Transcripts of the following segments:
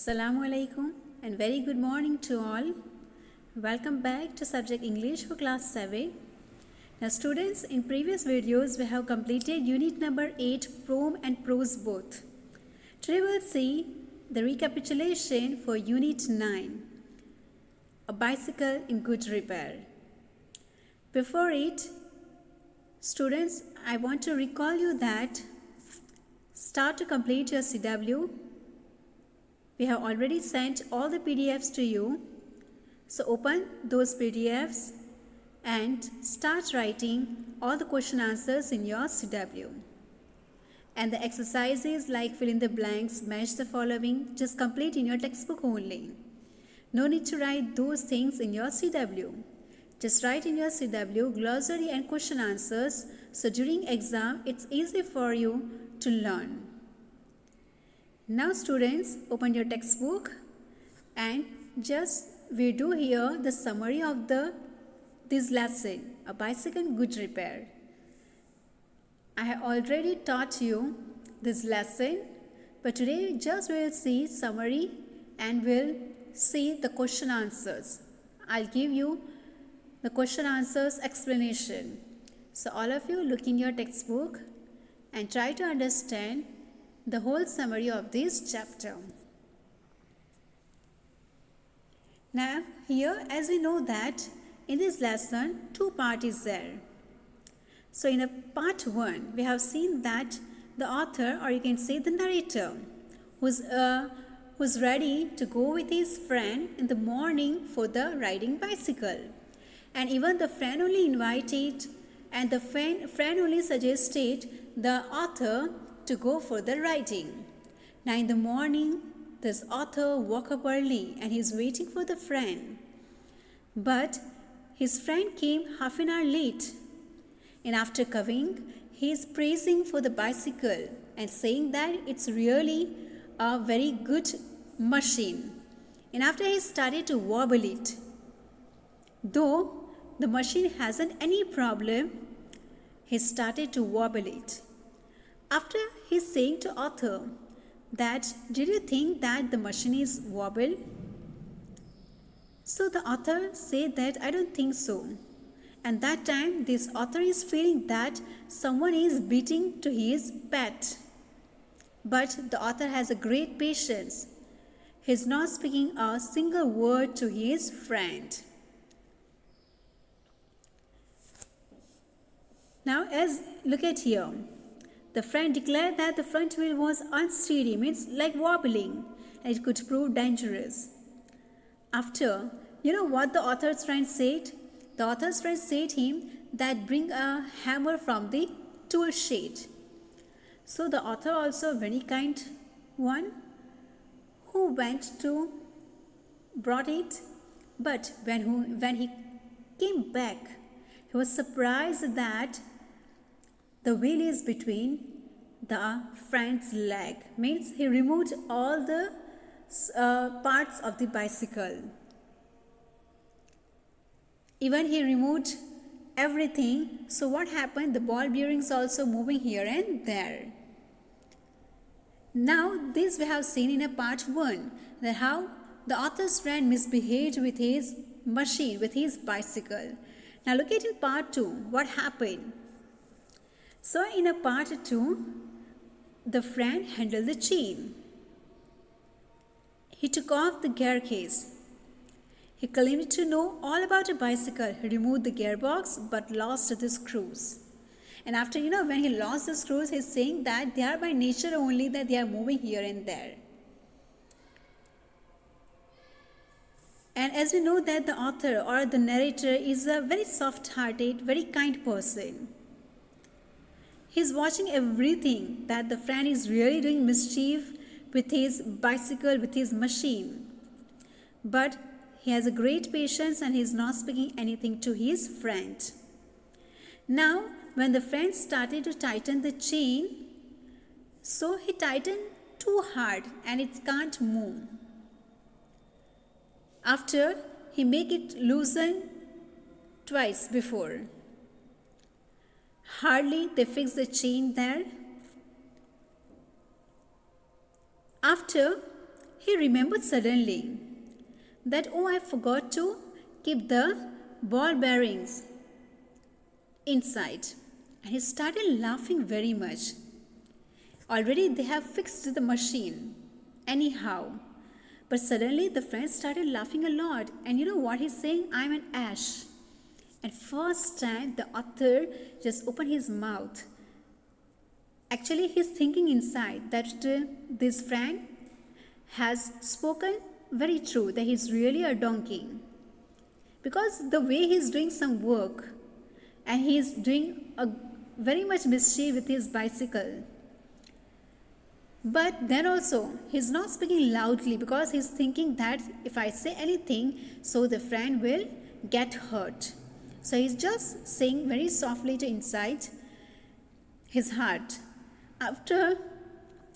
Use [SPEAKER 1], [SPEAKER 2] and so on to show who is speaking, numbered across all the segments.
[SPEAKER 1] Assalamu alaikum and very good morning to all. Welcome back to subject English for class 7. Now students, in previous videos we have completed unit number 8 Poem and Prose both. Today we will see the recapitulation for unit 9, a bicycle in good repair. Before it, students, I want to recall you that start to complete your CW. We have already sent all the PDFs to you. So open those PDFs and start writing all the question answers in your CW. And the exercises like fill in the blanks, match the following, just complete in your textbook only. No need to write those things in your CW. Just write in your CW glossary and question answers, so during exam it's easy for you to learn. Now students, open your textbook and just we do here the summary of this lesson, a bicycle in good repair. I have already taught you this lesson, but today just we will see summary and we'll see the question answers. I'll give you the question answers explanation. So all of you look in your textbook and try to understand the whole summary of this chapter. Now here, as we know that in this lesson two parts is there. So in a part 1 we have seen that the author, or you can say the narrator, who's ready to go with his friend in the morning for the riding bicycle, and even the friend only invited and the friend only suggested the author to go for the riding. Now in the morning, this author woke up early and he's waiting for the friend. But his friend came half an hour late. And after coming, he is praising for the bicycle and saying that it's really a very good machine. And after he started to wobble it, though the machine hasn't any problem, he started to wobble it. After he's saying to author that, did you think that the machine is wobble? So the author said that, I don't think so. And that time this author is feeling that someone is beating to his pet. But the author has a great patience. He's not speaking a single word to his friend. Now look at here. The friend declared that the front wheel was unsteady, means like wobbling, and it could prove dangerous. After, you know what the author's friend said? The author's friend said him that bring a hammer from the tool shed. So the author also very kind one who went to brought it, but when he came back, he was surprised that the wheel is between the friend's leg. Means he removed all the parts of the bicycle. Even he removed everything. So what happened? The ball bearings also moving here and there. Now this we have seen in a part 1, that how the author's friend misbehaved with his machine, with his bicycle. Now look at in part 2, what happened. So in a part 2, the friend handled the chain. He took off the gear case. He claimed to know all about a bicycle. He removed the gearbox but lost the screws. And after, when he lost the screws, he's saying that they are by nature only, that they are moving here and there. And as we know that the author or the narrator is a very soft-hearted, very kind person. He's watching everything, that the friend is really doing mischief with his bicycle, with his machine. But he has a great patience and he's not speaking anything to his friend. Now, when the friend started to tighten the chain, so he tightened too hard and it can't move. After, he make it loosen twice before. Hardly they fix the chain there. After, he remembered suddenly that, oh, I forgot to keep the ball bearings inside. And he started laughing very much. Already they have fixed the machine anyhow. But suddenly the friend started laughing a lot. And you know what he's saying? I'm an ash. And first time the author just opened his mouth. Actually, he's thinking inside that this friend has spoken very true, that he's really a donkey. Because the way he's doing some work and he's doing a very much mischief with his bicycle. But then also, he's not speaking loudly because he's thinking that if I say anything, so the friend will get hurt. So he's just saying very softly to inside his heart. After,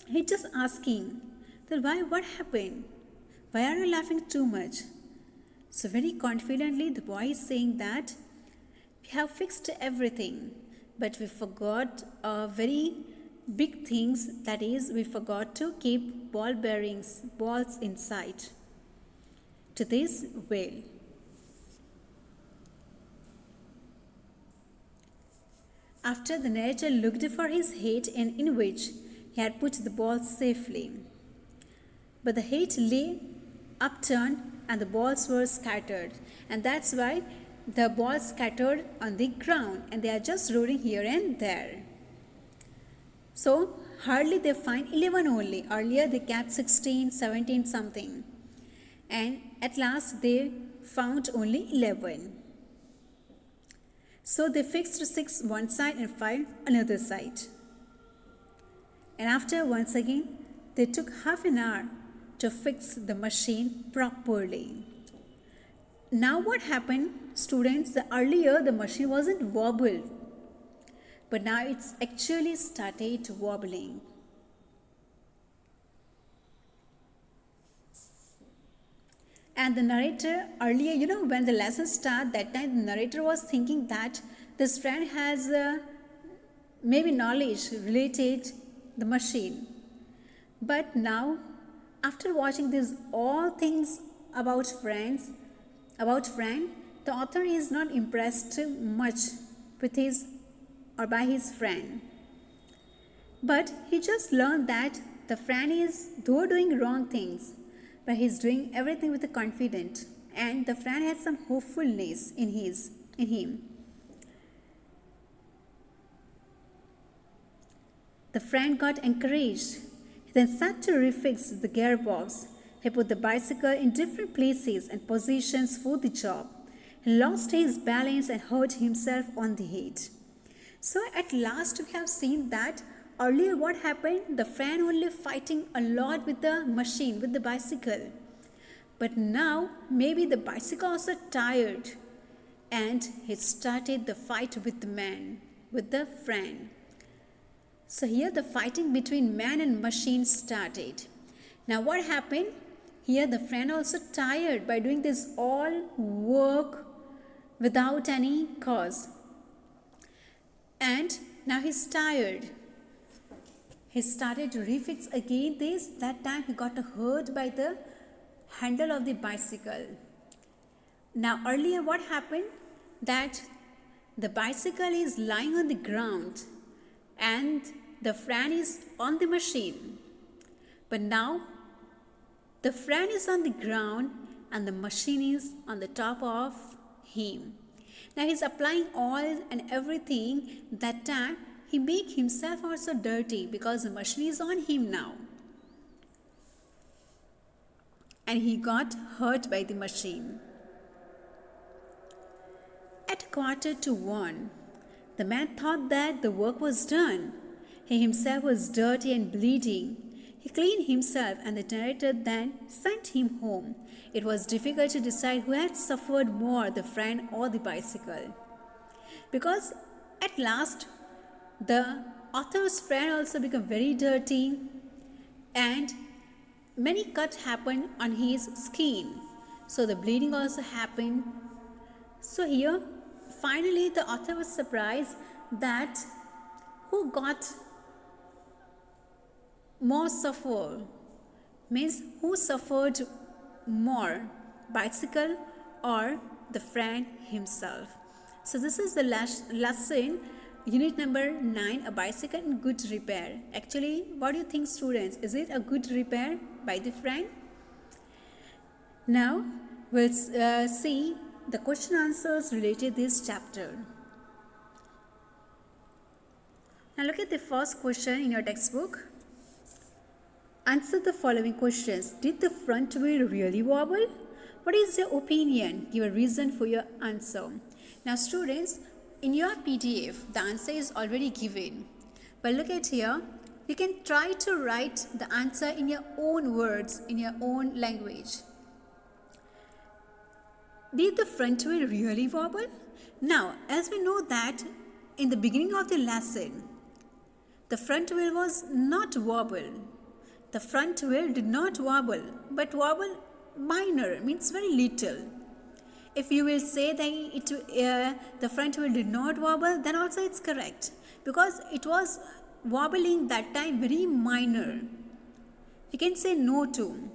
[SPEAKER 1] he's just asking that why, what happened? Why are you laughing too much? So very confidently, the boy is saying that we have fixed everything, but we forgot very big things, that is, we forgot to keep ball bearings, balls inside to this whale. After the narrator looked for his hat and in which he had put the balls safely. But the hat lay upturned and the balls were scattered, and that's why the balls scattered on the ground and they are just rolling here and there. So hardly they find 11 only. Earlier they kept 16, 17 something. And at last they found only 11. So they fixed 6 one side and 5 another side. And after once again, they took half an hour to fix the machine properly. Now what happened, students? The earlier the machine wasn't wobbled, but now it's actually started wobbling. And the narrator earlier, when the lesson started, that time the narrator was thinking that this friend has maybe knowledge related the machine. But now, after watching these all things about friend, the author is not impressed much with his or by his friend. But he just learned that the friend is, though doing wrong things, but he's doing everything with a confidence, and the friend has some hopefulness in him. The friend got encouraged. He then sat to refix the gearbox. He put the bicycle in different places and positions for the job. He lost his balance and hurt himself on the head. So at last we have seen that earlier what happened, the friend only fighting a lot with the machine, with the bicycle. But now maybe the bicycle also tired and he started the fight with the man, with the friend. So here the fighting between man and machine started. Now what happened? Here the friend also tired by doing this all work without any cause. And now he's tired. He started to refix again this. That time he got hurt by the handle of the bicycle. Now earlier what happened? That the bicycle is lying on the ground and the friend is on the machine. But now the friend is on the ground and the machine is on the top of him. Now he's applying oil and everything. That time he make himself also dirty because the machine is on him now. And he got hurt by the machine. At 1:15, the man thought that the work was done. He himself was dirty and bleeding. He cleaned himself and the narrator then sent him home. It was difficult to decide who had suffered more, the friend or the bicycle. Because at last, the author's friend also became very dirty and many cuts happened on his skin. So the bleeding also happened. So here, finally the author was surprised that who got more suffer, Means who suffered more, bicycle or the friend himself. So this is the last lesson, unit number 9, a bicycle in good repair. Actually, what do you think, students? Is it a good repair by the friend? Now we'll see the question answers related to this chapter. Now look at the first question in your textbook. Answer the following questions. Did the front wheel really wobble? What is your opinion? Give a reason for your answer. Now students, in your PDF, the answer is already given. But look at here, you can try to write the answer in your own words, in your own language. Did the front wheel really wobble? Now, as we know that in the beginning of the lesson, the front wheel was not wobble. The front wheel did not wobble, but wobble minor, means very little. If you will say that the front wheel did not wobble, then also it's correct, because it was wobbling that time very minor. You can say no to.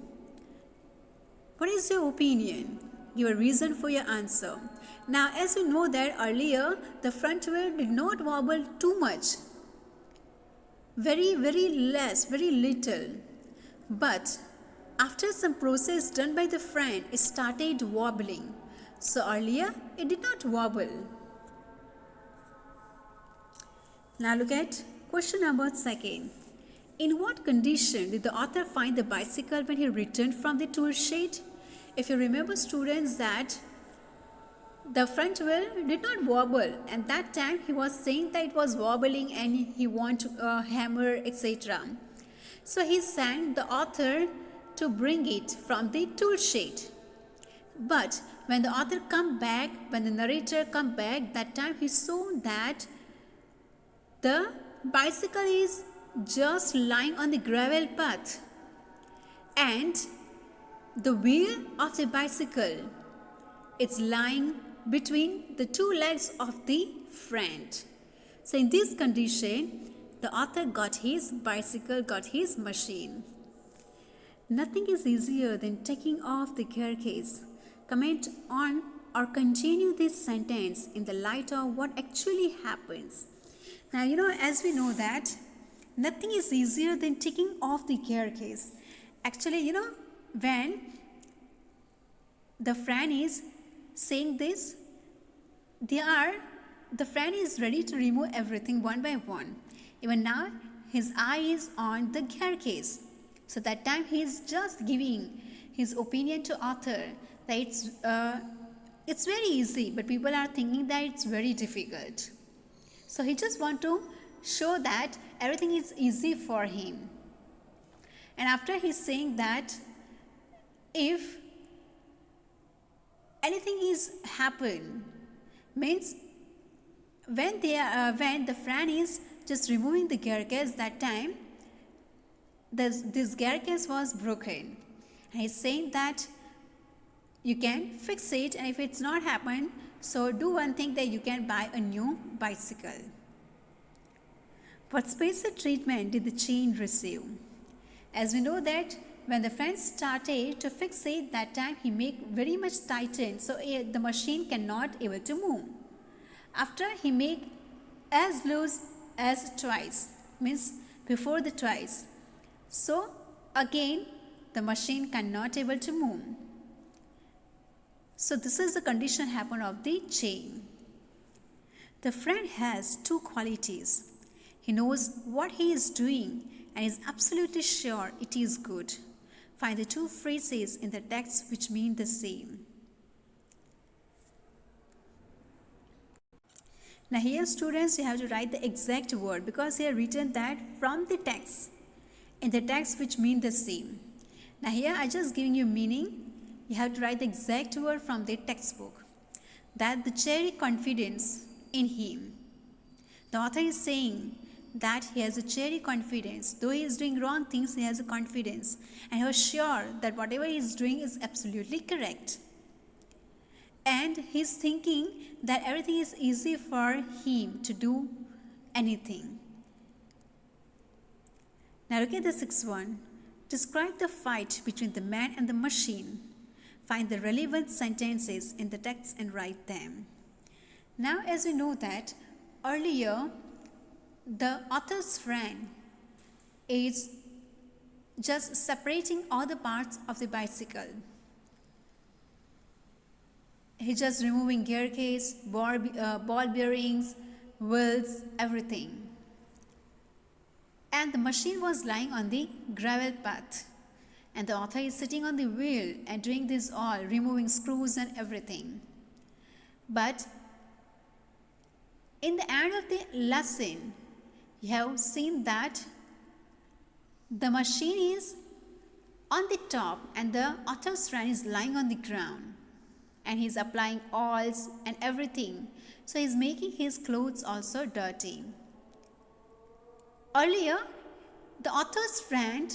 [SPEAKER 1] What is your opinion? Give a reason for your answer. Now, as you know that earlier, the front wheel did not wobble too much. Very less, very little. But after some process done by the friend, it started wobbling. So earlier, it did not wobble. Now look at question number 2. In what condition did the author find the bicycle when he returned from the tool shed? If you remember, students, that the front wheel did not wobble, and that time he was saying that it was wobbling and he want a hammer, etc. So he sent the author to bring it from the tool shed. But when the author come back, when the narrator come back, that time he saw that the bicycle is just lying on the gravel path, and the wheel of the bicycle, it's lying between the two legs of the friend. So in this condition, the author got his bicycle, got his machine. Nothing is easier than taking off the gear case. Comment on or continue this sentence in the light of what actually happens. Now, as we know that nothing is easier than taking off the gear case. Actually, when the friend is saying this, the friend is ready to remove everything one by one. Even now, his eye is on the gear case. So that time he is just giving his opinion to author that it's very easy, but people are thinking that it's very difficult. So he just want to show that everything is easy for him. And after he's saying that if anything is happen, means when the friend is just removing the gear case, that time this gear case was broken, and he's saying that you can fix it, and if it's not happened, so do one thing, that you can buy a new bicycle. What special treatment did the chain receive? As we know that when the friend started to fix it, that time he make very much tightened, so the machine cannot able to move. After he make as loose as twice, means before the twice, so again the machine cannot able to move. So this is the condition happen of the chain. The friend has two qualities. He knows what he is doing and is absolutely sure it is good. Find the two phrases in the text which mean the same. Now here, students, you have to write the exact word, because here written that from the text, in the text which mean the same. Now here I just giving you meaning. You have to write the exact word from the textbook. That the cherry confidence in him. The author is saying that he has a cherry confidence. Though he is doing wrong things, he has a confidence. And he was sure that whatever he is doing is absolutely correct. And he is thinking that everything is easy for him to do anything. Now look at the 6th one. Describe the fight between the man and the machine. Find the relevant sentences in the text and write them. Now, as we know that earlier, the author's friend is just separating all the parts of the bicycle. He's just removing gear case, ball bearings, wheels, everything. And the machine was lying on the gravel path. And the author is sitting on the wheel and doing this all, removing screws and everything. But in the end of the lesson, you have seen that the machine is on the top and the author's friend is lying on the ground. And he's applying oils and everything. So he's making his clothes also dirty. Earlier, the author's friend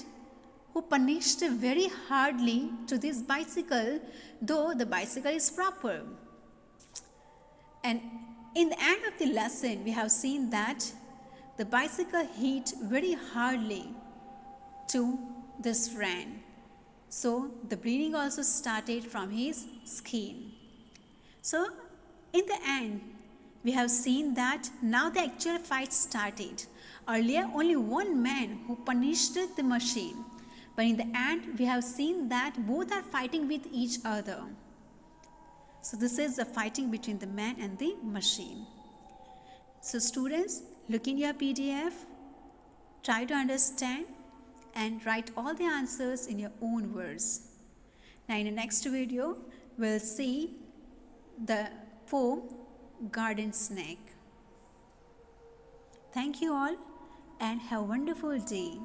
[SPEAKER 1] who punished very hardly to this bicycle, though the bicycle is proper. And in the end of the lesson, we have seen that the bicycle hit very hardly to this friend. So the bleeding also started from his skin. So in the end, we have seen that now the actual fight started. Earlier, only one man who punished the machine. But in the end, we have seen that both are fighting with each other. So this is the fighting between the man and the machine. So students, look in your PDF, try to understand and write all the answers in your own words. Now in the next video, we'll see the poem Garden Snake. Thank you all and have a wonderful day.